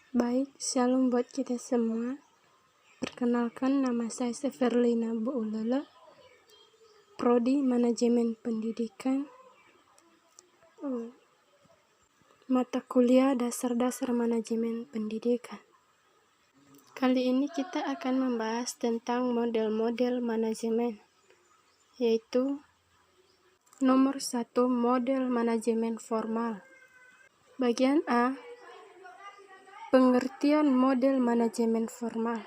Baik, shalom buat kita semua. Perkenalkan, nama saya Severlina Buulele, Prodi Manajemen Pendidikan, mata kuliah Dasar-Dasar Manajemen Pendidikan. Kali ini kita akan membahas tentang model-model manajemen, yaitu nomor 1, model manajemen formal. Bagian A, pengertian model manajemen formal.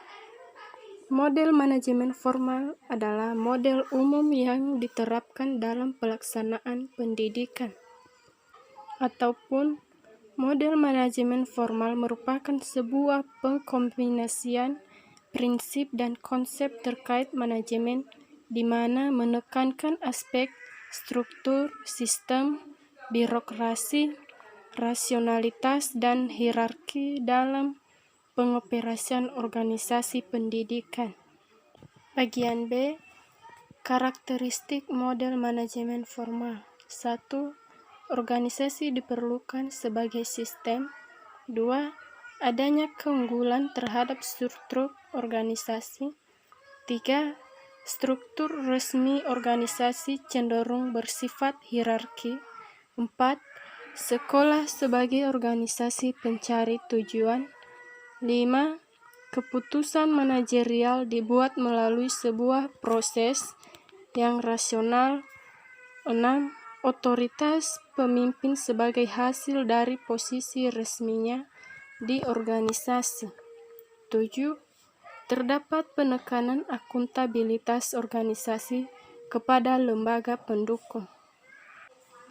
Model manajemen formal adalah model umum yang diterapkan dalam pelaksanaan pendidikan, ataupun model manajemen formal merupakan sebuah pengkombinasian prinsip dan konsep terkait manajemen di mana menekankan aspek struktur, sistem, birokrasi, rasionalitas, dan hierarki dalam pengoperasian organisasi pendidikan. Bagian B, karakteristik model manajemen formal. 1. Organisasi diperlukan sebagai sistem. 2. Adanya keunggulan terhadap struktur organisasi. 3. Struktur resmi organisasi cenderung bersifat hierarki. 4. Sekolah sebagai organisasi pencari tujuan. 5. Keputusan manajerial dibuat melalui sebuah proses yang rasional. 6. Otoritas pemimpin sebagai hasil dari posisi resminya di organisasi. 7. Terdapat penekanan akuntabilitas organisasi kepada lembaga pendukung.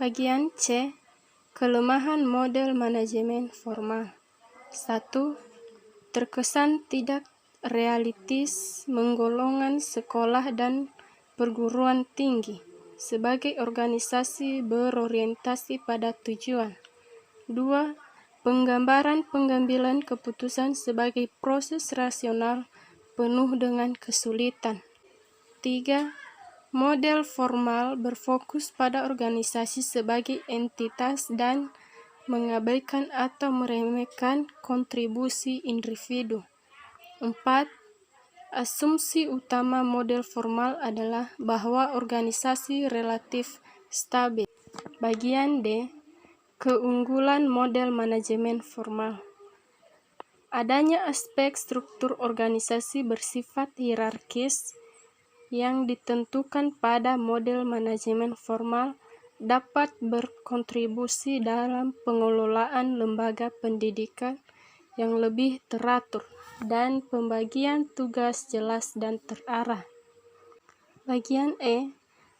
Bagian C, kelemahan model manajemen formal. 1. Terkesan tidak realistis menggolongkan sekolah dan perguruan tinggi sebagai organisasi berorientasi pada tujuan. 2. Penggambaran pengambilan keputusan sebagai proses rasional penuh dengan kesulitan. 3. Model formal berfokus pada organisasi sebagai entitas dan mengabaikan atau meremehkan kontribusi individu. 4. Asumsi utama model formal adalah bahwa organisasi relatif stabil. Bagian D, keunggulan model manajemen formal. Adanya aspek struktur organisasi bersifat hierarkis yang ditentukan pada model manajemen formal dapat berkontribusi dalam pengelolaan lembaga pendidikan yang lebih teratur dan pembagian tugas jelas dan terarah. Bagian E,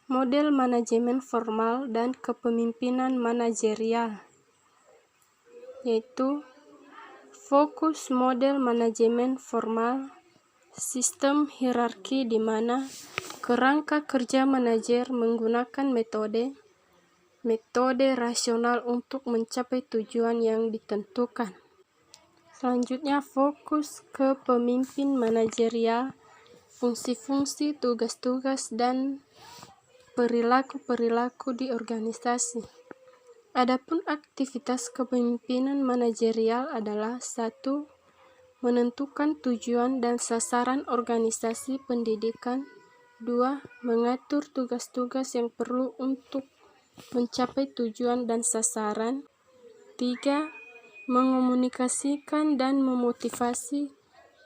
model manajemen formal dan kepemimpinan manajerial, yaitu fokus model manajemen formal, sistem hierarki di mana kerangka kerja manajer menggunakan metode rasional untuk mencapai tujuan yang ditentukan. Selanjutnya, fokus ke pemimpin manajerial, fungsi-fungsi, tugas-tugas, dan perilaku-perilaku di organisasi. Adapun aktivitas kepemimpinan manajerial adalah 1. Menentukan tujuan dan sasaran organisasi pendidikan. 2. Mengatur tugas-tugas yang perlu untuk mencapai tujuan dan sasaran. 3. Mengomunikasikan dan memotivasi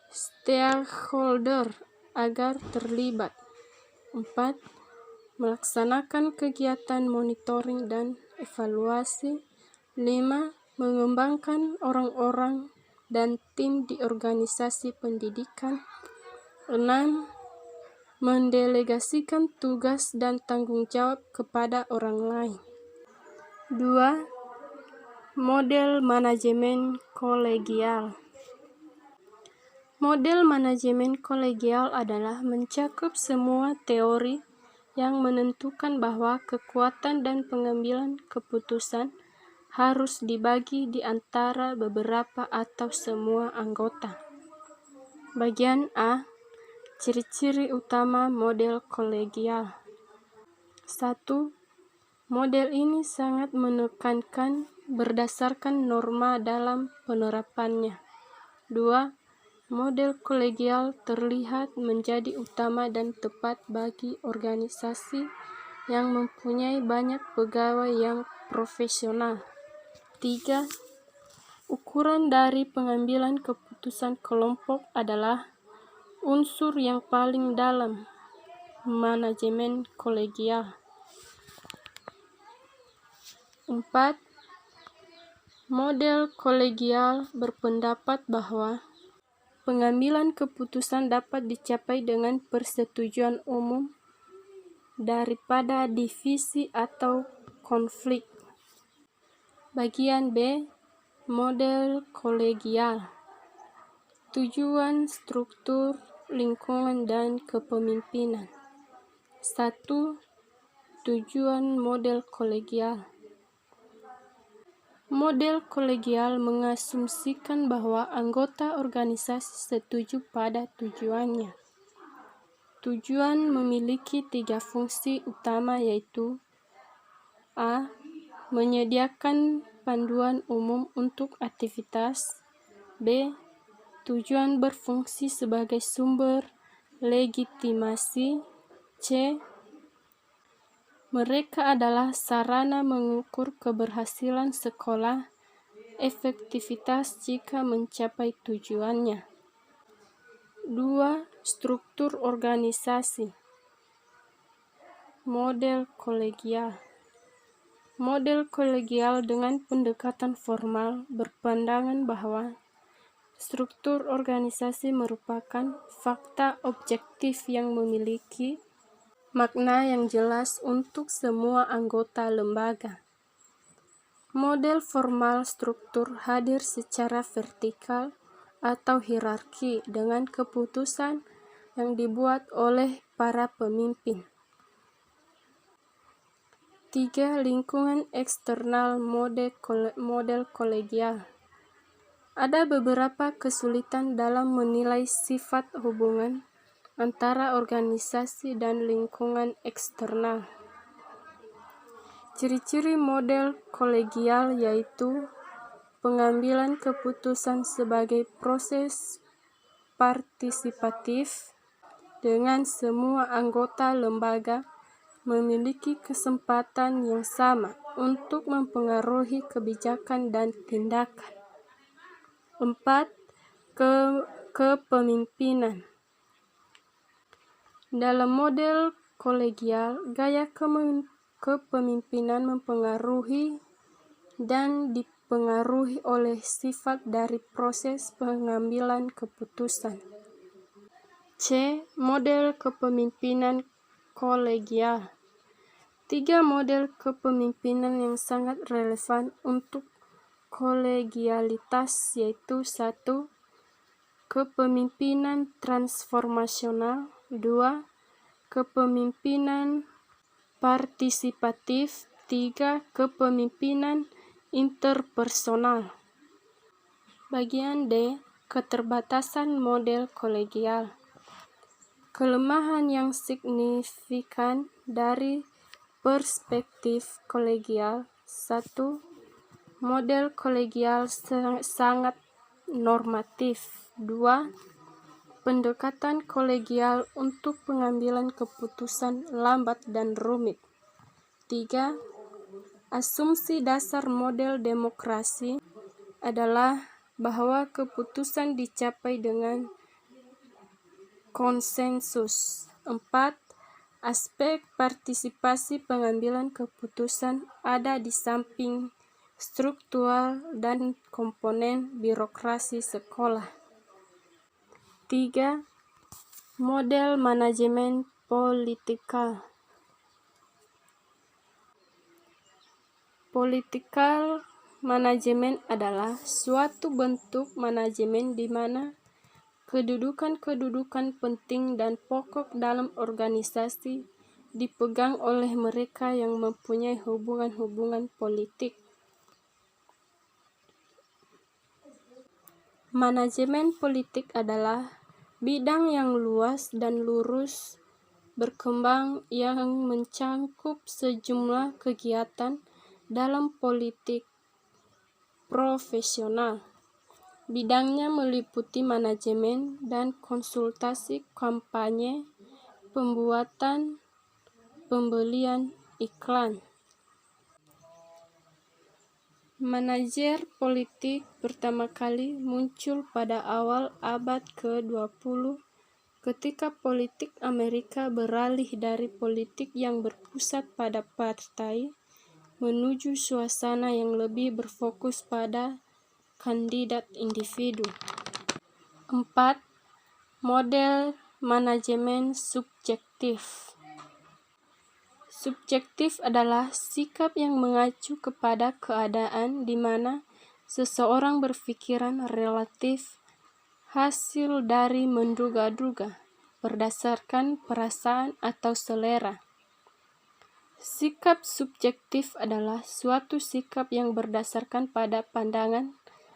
stakeholder agar terlibat. 4. Melaksanakan kegiatan monitoring dan evaluasi. 5. Mengembangkan orang-orang dan tim di organisasi pendidikan. 6. Mendelegasikan tugas dan tanggung jawab kepada orang lain. 2. Model manajemen kolegial. Model manajemen kolegial adalah mencakup semua teori yang menentukan bahwa kekuatan dan pengambilan keputusan harus dibagi di antara beberapa atau semua anggota. Bagian A, ciri-ciri utama model kolegial. 1. Model ini sangat menekankan berdasarkan norma dalam penerapannya. 2. Model kolegial terlihat menjadi utama dan tepat bagi organisasi yang mempunyai banyak pegawai yang profesional. 3. Ukuran dari pengambilan keputusan kelompok adalah unsur yang paling dalam manajemen kolegial. 4. Model kolegial berpendapat bahwa pengambilan keputusan dapat dicapai dengan persetujuan umum daripada divisi atau konflik. Bagian B. Model kolegial. Tujuan, struktur, lingkungan, dan kepemimpinan. 1. Tujuan model kolegial. Model kolegial mengasumsikan bahwa anggota organisasi setuju pada tujuannya. Tujuan memiliki 3 fungsi utama, yaitu A. Menyediakan panduan umum untuk aktivitas. B. Tujuan berfungsi sebagai sumber legitimasi. C. Mereka adalah sarana mengukur keberhasilan sekolah, efektivitas jika mencapai tujuannya. 2. Struktur organisasi. Model kolegial. Model kolegial dengan pendekatan formal berpandangan bahwa struktur organisasi merupakan fakta objektif yang memiliki makna yang jelas untuk semua anggota lembaga. Model formal struktur hadir secara vertikal atau hierarki dengan keputusan yang dibuat oleh para pemimpin. 3. Lingkungan eksternal model kolegial. Ada beberapa kesulitan dalam menilai sifat hubungan antara organisasi dan lingkungan eksternal. Ciri-ciri model kolegial yaitu pengambilan keputusan sebagai proses partisipatif, dengan semua anggota lembaga memiliki kesempatan yang sama untuk mempengaruhi kebijakan dan tindakan. 4. Kepemimpinan. Dalam model kolegial, gaya kepemimpinan mempengaruhi dan dipengaruhi oleh sifat dari proses pengambilan keputusan. C. Model kepemimpinan kolegial. 3 model kepemimpinan yang sangat relevan untuk kolegialitas yaitu 1. Kepemimpinan transformasional. 2. Kepemimpinan partisipatif. 3. Kepemimpinan interpersonal. Bagian D. Keterbatasan model kolegial. Kelemahan yang signifikan dari perspektif kolegial. 1. Model kolegial sangat normatif. 2. Pendekatan kolegial untuk pengambilan keputusan lambat dan rumit. 3. Asumsi dasar model demokrasi adalah bahwa keputusan dicapai dengan konsensus. 4. Aspek partisipasi pengambilan keputusan ada di samping struktural dan komponen birokrasi sekolah. 3. Model manajemen politikal. Political manajemen adalah suatu bentuk manajemen di mana kedudukan-kedudukan penting dan pokok dalam organisasi dipegang oleh mereka yang mempunyai hubungan-hubungan politik. Manajemen politik adalah bidang yang luas dan lurus berkembang yang mencakup sejumlah kegiatan dalam politik profesional. Bidangnya meliputi manajemen dan konsultasi kampanye, pembuatan, pembelian iklan. Manajer politik pertama kali muncul pada awal abad ke-20 ketika politik Amerika beralih dari politik yang berpusat pada partai menuju suasana yang lebih berfokus pada kandidat individu. 4. Model manajemen subjektif. Subjektif adalah sikap yang mengacu kepada keadaan di mana seseorang berpikiran relatif hasil dari menduga-duga berdasarkan perasaan atau selera. Sikap subjektif adalah suatu sikap yang berdasarkan pada pandangan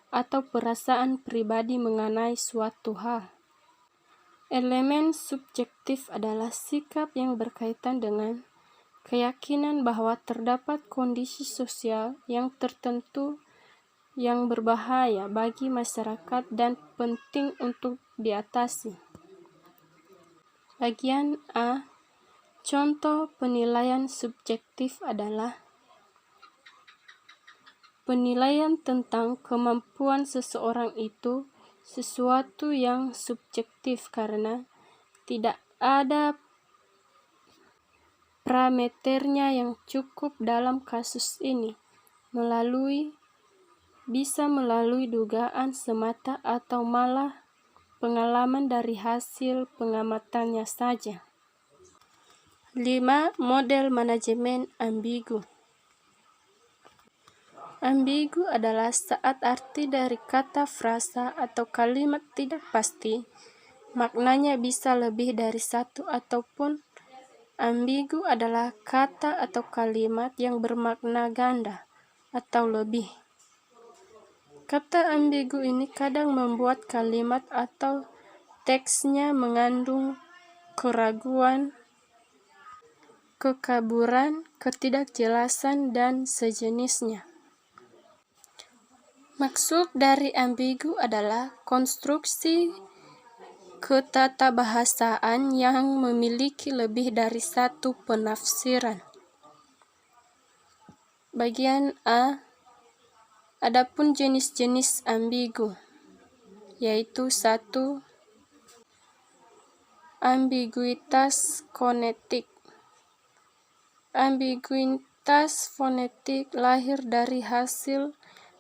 atau perasaan pribadi mengenai suatu hal. Elemen subjektif adalah sikap yang berkaitan dengan keyakinan bahwa terdapat kondisi sosial yang tertentu yang berbahaya bagi masyarakat dan penting untuk diatasi. Bagian A. Contoh penilaian subjektif adalah penilaian tentang kemampuan seseorang itu sesuatu yang subjektif karena tidak ada parameternya yang cukup dalam kasus ini, bisa melalui dugaan semata atau malah pengalaman dari hasil pengamatannya saja. 5. Model manajemen ambigu. Ambigu adalah saat arti dari kata, frasa, atau kalimat tidak pasti, maknanya bisa lebih dari satu, ataupun ambigu adalah kata atau kalimat yang bermakna ganda atau lebih. Kata ambigu ini kadang membuat kalimat atau teksnya mengandung keraguan, kekaburan, ketidakjelasan, dan sejenisnya. Maksud dari ambigu adalah konstruksi ketatabahasaan yang memiliki lebih dari satu penafsiran. Bagian A. Adapun jenis-jenis ambigu, yaitu 1. Ambiguitas fonetik. Ambiguitas fonetik lahir dari hasil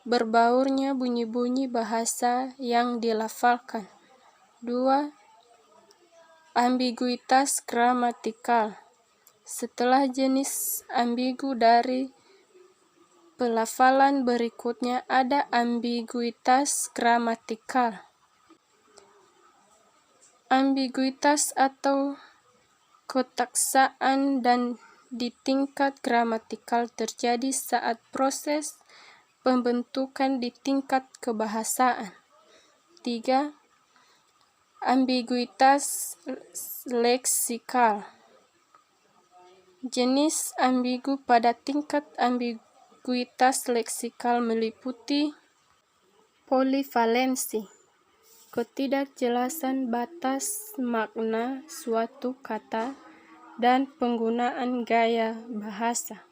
berbaurnya bunyi-bunyi bahasa yang dilafalkan. 2. Ambiguitas gramatikal. Setelah jenis ambigu dari pelafalan berikutnya ada ambiguitas gramatikal. Ambiguitas atau ketaksaan dan di tingkat gramatikal terjadi saat proses pembentukan di tingkat kebahasaan. 3. Ambiguitas leksikal. Jenis ambigu pada tingkat ambiguitas leksikal meliputi polivalensi, ketidakjelasan batas makna suatu kata, dan penggunaan gaya bahasa.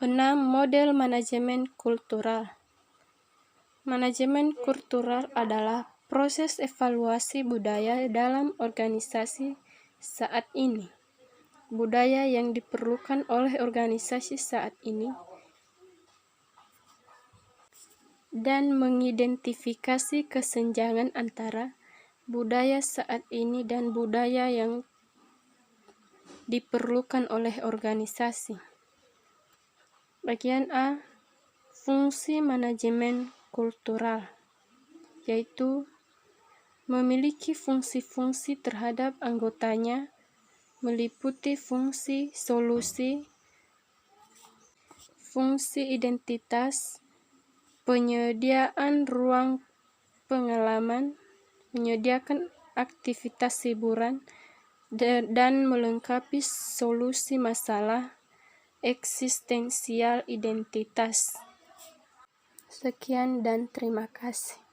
6. Model manajemen kultural. Manajemen kultural adalah proses evaluasi budaya dalam organisasi saat ini. Budaya yang diperlukan oleh organisasi saat ini dan mengidentifikasi kesenjangan antara budaya saat ini dan budaya yang diperlukan oleh organisasi. Bagian A. Fungsi manajemen kultural, yaitu memiliki fungsi-fungsi terhadap anggotanya, meliputi fungsi solusi, fungsi identitas, penyediaan ruang pengalaman, menyediakan aktivitas hiburan, dan melengkapi solusi masalah eksistensial identitas. Sekian dan terima kasih.